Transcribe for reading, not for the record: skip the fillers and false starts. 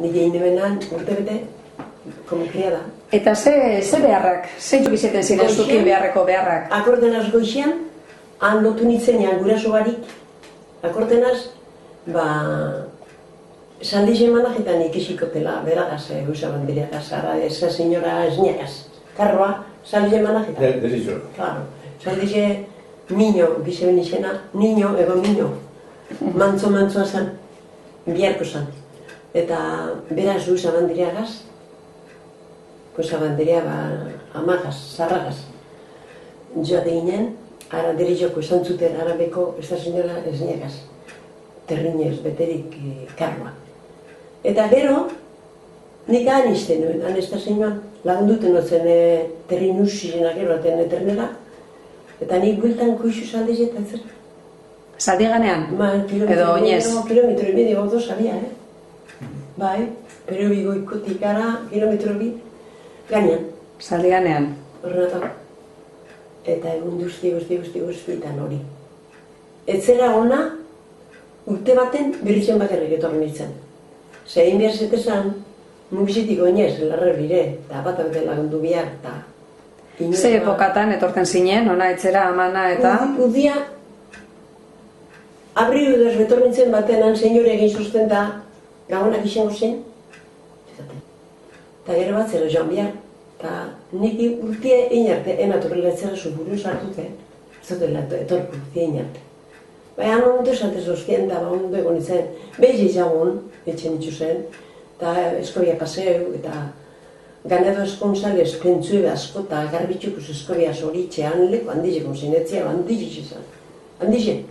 nire inebenan urte-bete, como criada. Eta ze beharrak, zeintzuk izaten ziren zukin beharreko beharrak? Akordenaz goizian, han lotu nitzenean guraso barik, akordenaz, saldize manajetan ikixikotela, beragaz, Goizabandireagaz, ara, esa señora esniakaz. Karroa, saldize manajetan. Desitxo. Claro, saldize niño, bize benizena, niño, ego niño. Mantzo-mantzoa zan, biharko zan. Eta beraz Goizabandireagaz, Goizabandirea amagaz, zarragaz. Joate ginen, ara derizoko esan zuten arabeko, esta señora esniakaz. Terrinez, beterik karroa. Eta gero, nik han izten nuen, han ez da zeinuan, lagunduten otzen terrin usizenak eroaten eternera, eta nik bueltan koizu saldiz eta zer. Zaldiganean? Edo oinez? Kilometro y medio odo sabia, Bai, pero bigoikotik ara, kilometro bi, gainean. Zaldiganean? Horrenatak. Eta egun guztietan hori. Etzera ona, urte baten beritzen bakarrik etorren nintzen. Zein behar zetezan, mugizitik oinez, larrer bire, eta bat abete lagundu bihar, eta... Ze epokatan etorten zinen, ona etzera, amana eta... Udia, abriu edaz betorren nintzen batenan, senyore egin sustenta, gabonak izango zen, eta gero bat zera joan bihar, eta nik urtie inarte, enatorrela etzera zuburu sartute, zotela etorku urtie inarte. Baina ondo esatez ozkien, eta ondo egon izen, behiz izagun, etxen itxuzen, eta eskobia paseu, eta ganado eskonzales pentsue asko, eta garbitxukuz eskobia zoritxean, leko handizekon zinetzia, handizek izan. Handizek.